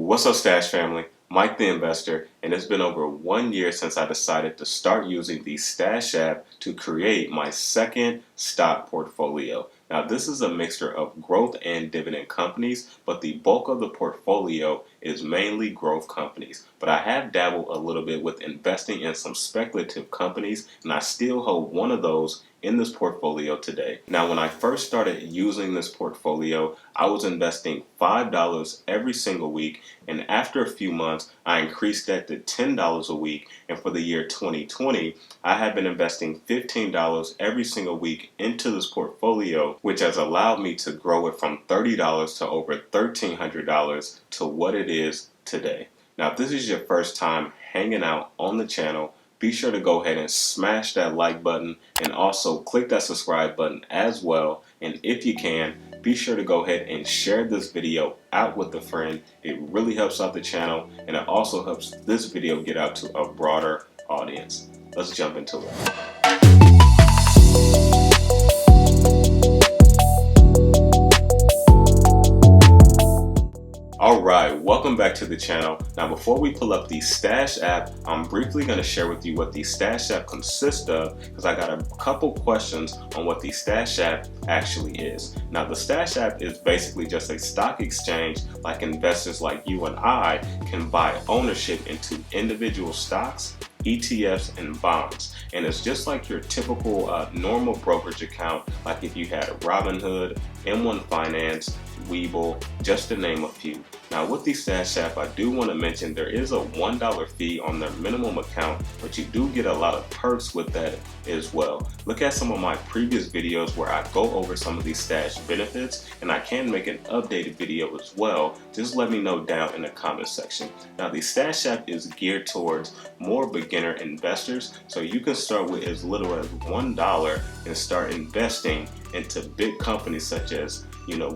What's up, Stash family? Mike the Investor, and it's been over 1 year since I decided to start using the Stash app to create my second stock portfolio. Now, this is a mixture of growth and dividend companies, but the bulk of the portfolio is mainly growth companies. But I have dabbled a little bit with investing in some speculative companies, and I still hold one of those in this portfolio today. Now, when I first started using this portfolio, I was investing $5 every single week, and after a few months, I increased that to $10 a week, and for the year 2020, I have been investing $15 every single week into this portfolio, which has allowed me to grow it from $30 to over $1,300 to what it is today. Now, if this is your first time hanging out on the channel, be sure to go ahead and smash that like button and also click that subscribe button as well. And if you can, be sure to go ahead and share this video out with a friend. It really helps out the channel, and it also helps this video get out to a broader audience. Let's jump into it. Alright, welcome back to the channel. Now, before we pull up the Stash app, I'm briefly going to share with you what the Stash app consists of, because I got a couple questions on what the Stash app actually is. Now, the Stash app is basically just a stock exchange like investors like you and I can buy ownership into individual stocks, ETFs, and bonds. And it's just like your typical normal brokerage account, like if you had Robinhood, M1 Finance, Webull, just to name a few. Now, with the Stash app, I do want to mention there is a $1 fee on their minimum account, but you do get a lot of perks with that as well. Look at some of my previous videos where I go over some of these Stash benefits, and I can make an updated video as well. Just let me know down in the comment section. Now, the Stash app is geared towards more beginner investors, so you can start with as little as $1 and start investing into big companies such as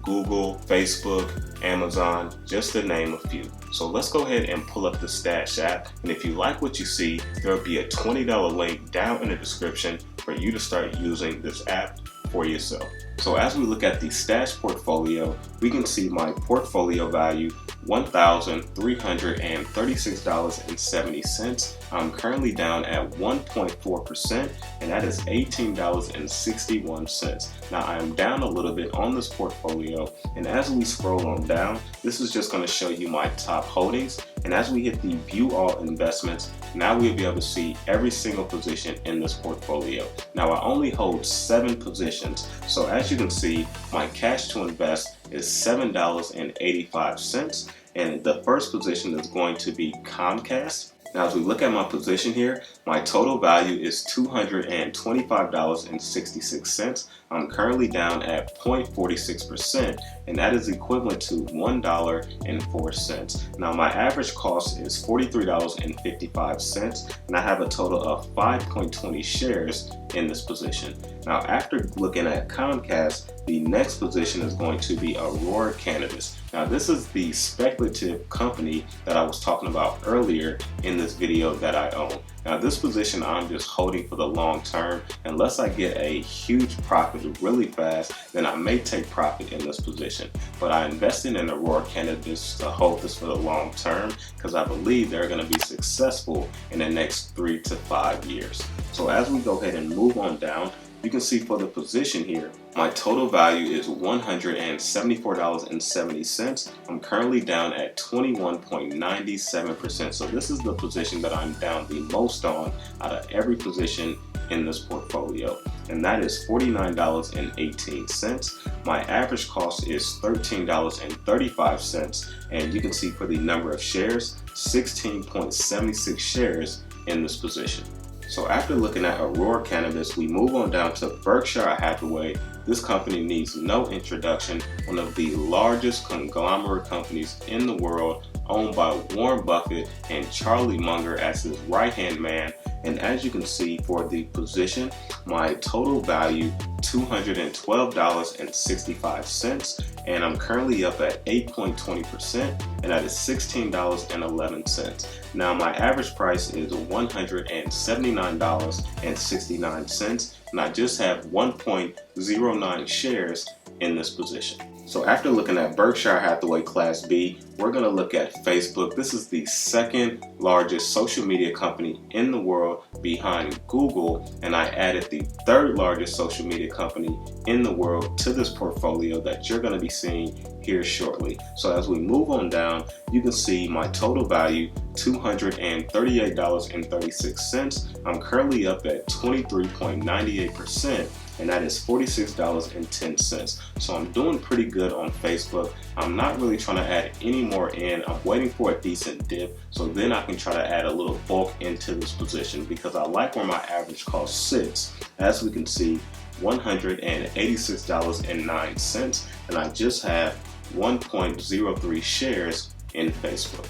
Google, Facebook, Amazon, just to name a few. So let's go ahead and pull up the Stash app, and if you like what you see, there will be a $20 link down in the description for you to start using this app for yourself. So as we look at the Stash portfolio, we can see my portfolio value $1,336.70. I'm currently down at 1.4%, and that is $18.61. Now, I am down a little bit on this portfolio, and as we scroll on down, this is just going to show you my top holdings. And as we hit the view all investments, now we'll be able to see every single position in this portfolio. Now, I only hold 7 positions, so as you can see, my cash to invest is $7.85, and the first position is going to be Comcast. Now, as we look at my position here, my total value is $225.66. I'm currently down at 0.46%, and that is equivalent to $1.04. Now, my average cost is $43.55, and I have a total of 5.20 shares in this position. Now, after looking at Comcast, the next position is going to be Aurora Cannabis. Now, this is the speculative company that I was talking about earlier in this video that I own. Now, this position I'm just holding for the long term. Unless I get a huge profit really fast, then I may take profit in this position. But I invested in Aurora Cannabis to hold this for the long term because I believe they're going to be successful in the next 3 to 5 years. So as we go ahead and move on down, you can see for the position here, my total value is $174.70. I'm currently down at 21.97%. So this is the position that I'm down the most on out of every position in this portfolio, and that is $49.18. My average cost is $13.35, and you can see for the number of shares, 16.76 shares in this position. So after looking at Aurora Cannabis, we move on down to Berkshire Hathaway. This company needs no introduction, one of the largest conglomerate companies in the world, owned by Warren Buffett and Charlie Munger as his right-hand man. And as you can see for the position, my total value $212.65, and I'm currently up at 8.20%, and that is $16.11. Now, my average price is $179.69, and I just have 1.09 shares in this position. So after looking at Berkshire Hathaway Class B, we're going to look at Facebook. This is the second largest social media company in the world behind Google, and I added the third largest social media company in the world to this portfolio that you're going to be seeing here shortly. So as we move on down, you can see my total value, $238.36. I'm currently up at 23.98%. and that is $46.10. So I'm doing pretty good on Facebook. I'm not really trying to add any more in. I'm waiting for a decent dip, so then I can try to add a little bulk into this position because I like where my average cost sits. As we can see, $186.09, and I just have 1.03 shares in Facebook.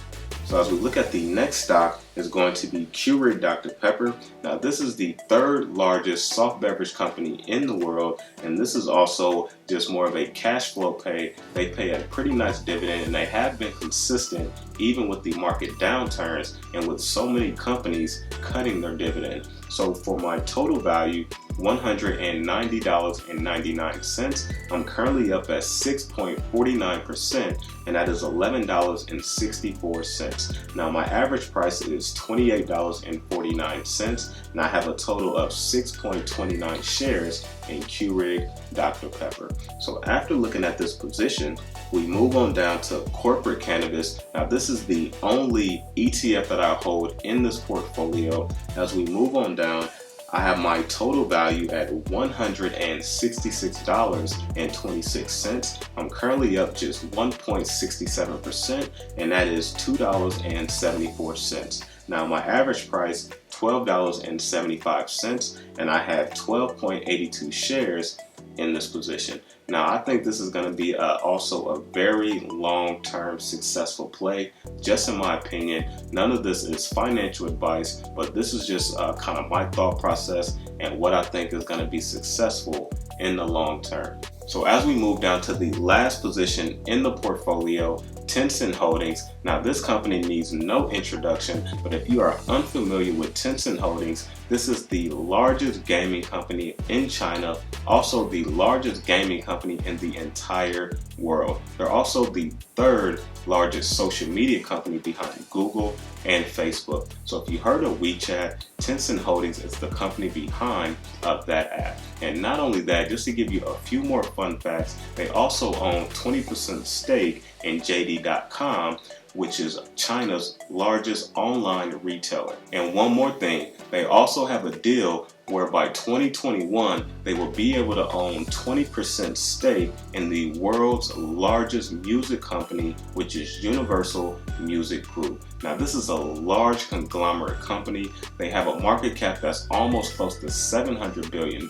So as we look at the next stock, is going to be Keurig Dr. Pepper. Now this is the third largest soft beverage company in the world, and this is also just more of a cash flow pay. They pay a pretty nice dividend, and they have been consistent even with the market downturns and with so many companies cutting their dividend. So for my total value, $190.99. I'm currently up at 6.49%, and that is $11.64. Now my average price is $28.49, and I have a total of 6.29 shares in Keurig Dr. Pepper. So after looking at this position, we move on down to corporate cannabis. Now this is the only ETF that I hold in this portfolio. As we move on down, I have my total value at $166.26. I'm currently up just 1.67%, and that is $2.74. Now my average price, $12.75, and I have 12.82 shares in this position. Now I think this is going to be also a very long-term successful play. Just in my opinion, none of this is financial advice, but this is just kind of my thought process and what I think is going to be successful in the long term. So as we move down to the last position in the portfolio, Tencent Holdings. Now this company needs no introduction, but if you are unfamiliar with Tencent Holdings, this is the largest gaming company in China, also the largest gaming company in the entire world. They're also the third largest social media company behind Google and Facebook. So if you heard of WeChat, Tencent Holdings is the company behind that app. And not only that, just to give you a few more fun facts, they also own 20% stake in JD.com, which is China's largest online retailer. And one more thing, they also have a deal where by 2021, they will be able to own 20% stake in the world's largest music company, which is Universal Music Group. Now this is a large conglomerate company. They have a market cap that's almost close to $700 billion.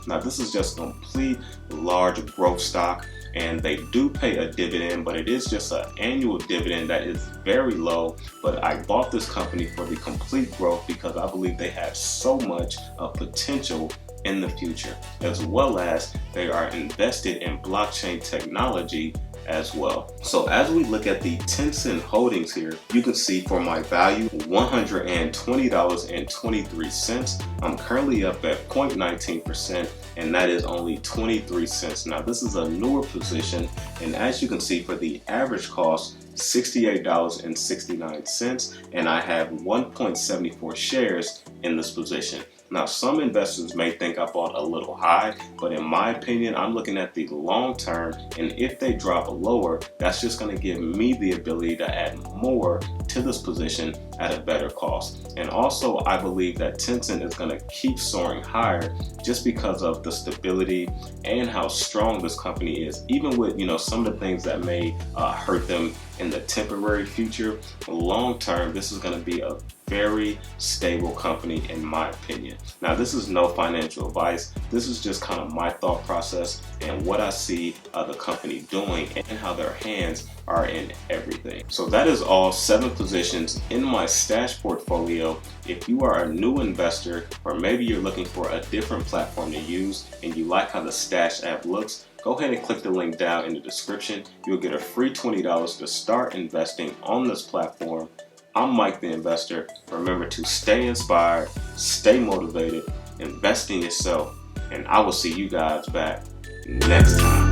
Now this is just a complete large growth stock, and they do pay a dividend, but it is just an annual dividend that is very low. But I bought this company for the complete growth because I believe they have so much potential in the future, as well as they are invested in blockchain technology as well. So as we look at the Tencent Holdings here, you can see for my value, $120.23. I'm currently up at 0.19%, and that is only 23 cents. Now this is a newer position, and as you can see for the average cost, $68.69, and I have 1.74 shares in this position. Now some investors may think I bought a little high, but in my opinion, I'm looking at the long term, and if they drop lower, that's just going to give me the ability to add more to this position at a better cost. And also I believe that Tencent is going to keep soaring higher just because of the stability and how strong this company is, even with some of the things that may hurt them in the temporary future. Long term, this is going to be a very stable company in my opinion. Now this is no financial advice. This is just kind of my thought process and what I see the company doing and how their hands are in everything. So that is all 7 positions in my stash portfolio. If you are a new investor, or maybe you're looking for a different platform to use and you like how the Stash app looks, go ahead and click the link down in the description. You'll get a free $20 to start investing on this platform. I'm Mike the Investor. Remember to stay inspired, stay motivated, invest in yourself, and I will see you guys back next time.